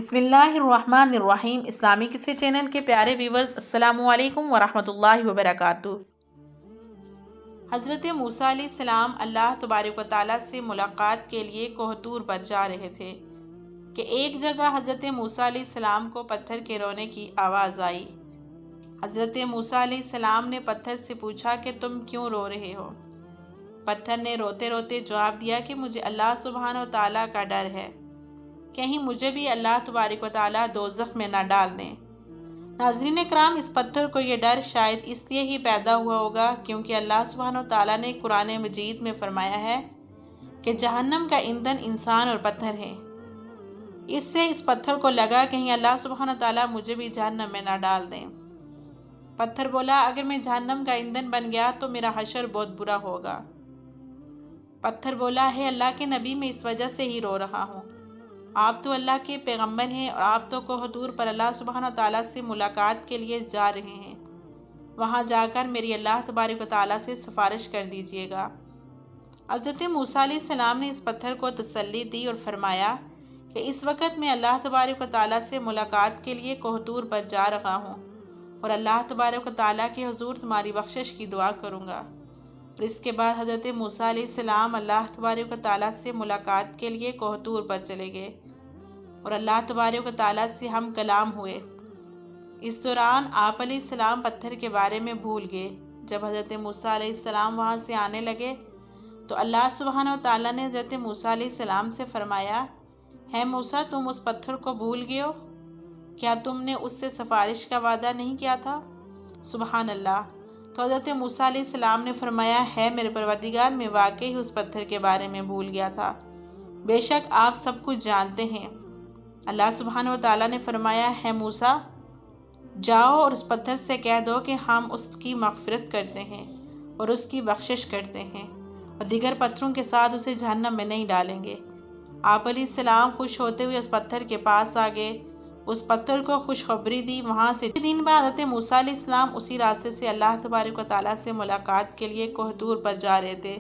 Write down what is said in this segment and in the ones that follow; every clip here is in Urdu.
بسم اللہ الرحمن الرحیم۔ اسلامی قصے چینل کے پیارے ویورز، السلام علیکم ورحمۃ اللہ وبرکاتہ۔ حضرت موسیٰ علیہ السلام اللہ تبارک و تعالیٰ سے ملاقات کے لیے کوہ طور پر جا رہے تھے کہ ایک جگہ حضرت موسیٰ علیہ السلام کو پتھر کے رونے کی آواز آئی۔ حضرت موسیٰ علیہ السلام نے پتھر سے پوچھا کہ تم کیوں رو رہے ہو؟ پتھر نے روتے روتے جواب دیا کہ مجھے اللہ سبحانہ و تعالیٰ کا ڈر ہے، کہیں مجھے بھی اللہ تبارک و تعالیٰ دوزخ میں نہ ڈال دیں۔ ناظرین کرام، اس پتھر کو یہ ڈر شاید اس لیے ہی پیدا ہوا ہوگا کیونکہ اللہ سبحانہ و تعالیٰ نے قرآن مجید میں فرمایا ہے کہ جہنم کا ایندھن انسان اور پتھر ہے۔ اس سے اس پتھر کو لگا کہیں اللہ سبحانہ و تعالیٰ مجھے بھی جہنم میں نہ ڈال دیں۔ پتھر بولا، اگر میں جہنم کا ایندھن بن گیا تو میرا حشر بہت برا ہوگا۔ پتھر بولا، ہے اللہ کے نبی، میں اس وجہ سے ہی رو رہا ہوں، آپ تو اللہ کے پیغمبر ہیں اور آپ تو کوہ طور پر اللہ سبحانہ تعالیٰ سے ملاقات کے لیے جا رہے ہیں، وہاں جا کر میری اللہ تبارک و تعالیٰ سے سفارش کر دیجیے گا۔ حضرت موسیٰ علیہ السلام نے اس پتھر کو تسلی دی اور فرمایا کہ اس وقت میں اللہ تبارک و تعالیٰ سے ملاقات کے لیے کوہ طور پر جا رہا ہوں اور اللہ تبارک و تعالیٰ کے حضور تمہاری بخشش کی دعا کروں گا۔ اور اس کے بعد حضرت موسیٰ علیہ السلام اللہ تبارک و تعالیٰ سے ملاقات کے لیے کوہ طور پر چلے گئے اور اللہ تبارک و تعالیٰ سے ہم کلام ہوئے۔ اس دوران آپ علیہ السلام پتھر کے بارے میں بھول گئے۔ جب حضرت موسیٰ علیہ السلام وہاں سے آنے لگے تو اللہ سبحانہ و تعالیٰ نے حضرت موسیٰ علیہ السلام سے فرمایا، ہے موسیٰ، تم اس پتھر کو بھول گئے ہو؟ کیا تم نے اس سے سفارش کا وعدہ نہیں کیا تھا؟ سبحان اللہ۔ تو حضرت موسیٰ علیہ السلام نے فرمایا، ہے میرے پروردگار، میں واقعی اس پتھر کے بارے میں بھول گیا تھا، بے شک آپ سب کچھ جانتے ہیں۔ اللہ سبحانہ و تعالیٰ نے فرمایا، ہے موسیٰ، جاؤ اور اس پتھر سے کہہ دو کہ ہم اس کی مغفرت کرتے ہیں اور اس کی بخشش کرتے ہیں اور دیگر پتھروں کے ساتھ اسے جہنم میں نہیں ڈالیں گے۔ آپ علیہ السلام خوش ہوتے ہوئے اس پتھر کے پاس آ گئے، اس پتھر کو خوشخبری دی۔ وہاں سے 3 دن بعد حضرت موسیٰ علیہ السلام اسی راستے سے اللہ تبارک و تعالیٰ سے ملاقات کے لیے کوہ طور پر جا رہے تھے۔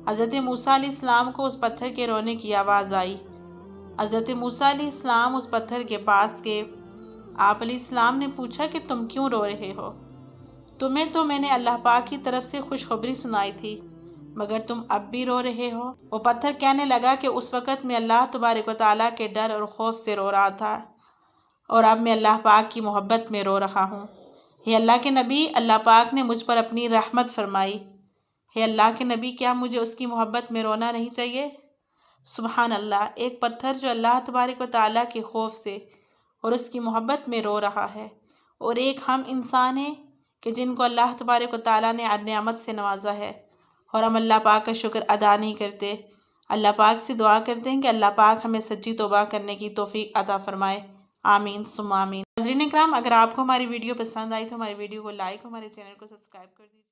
حضرت موسیٰ علیہ السلام کو اس پتھر کے رونے کی آواز آئی۔ حضرت موسیٰ علیہ السلام اس پتھر کے پاس گئے۔ آپ علیہ السلام نے پوچھا کہ تم کیوں رو رہے ہو؟ تمہیں تو میں نے اللہ پاک کی طرف سے خوشخبری سنائی تھی، مگر تم اب بھی رو رہے ہو؟ وہ پتھر کہنے لگا کہ اس وقت میں اللہ تبارک و تعالیٰ کے ڈر اور خوف سے رو رہا تھا اور اب میں اللہ پاک کی محبت میں رو رہا ہوں۔ ہے اللہ کے نبی، اللہ پاک نے مجھ پر اپنی رحمت فرمائی۔ ہے اللہ کے نبی، کیا مجھے اس کی محبت میں رونا نہیں چاہیے؟ سبحان اللہ، ایک پتھر جو اللہ تبارک و تعالیٰ کے خوف سے اور اس کی محبت میں رو رہا ہے، اور ایک ہم انسان ہیں کہ جن کو اللہ تبارک و تعالیٰ نے نعمت سے نوازا ہے اور ہم اللہ پاک کا شکر ادا نہیں کرتے۔ اللہ پاک سے دعا کرتے ہیں کہ اللہ پاک ہمیں سچی توبہ کرنے کی توفیق عطا فرمائے، آمین ثم آمین۔ ناظرین کرام، اگر آپ کو ہماری ویڈیو پسند آئی تو ہماری ویڈیو کو لائک، ہمارے چینل کو سبسکرائب کر دیجیے۔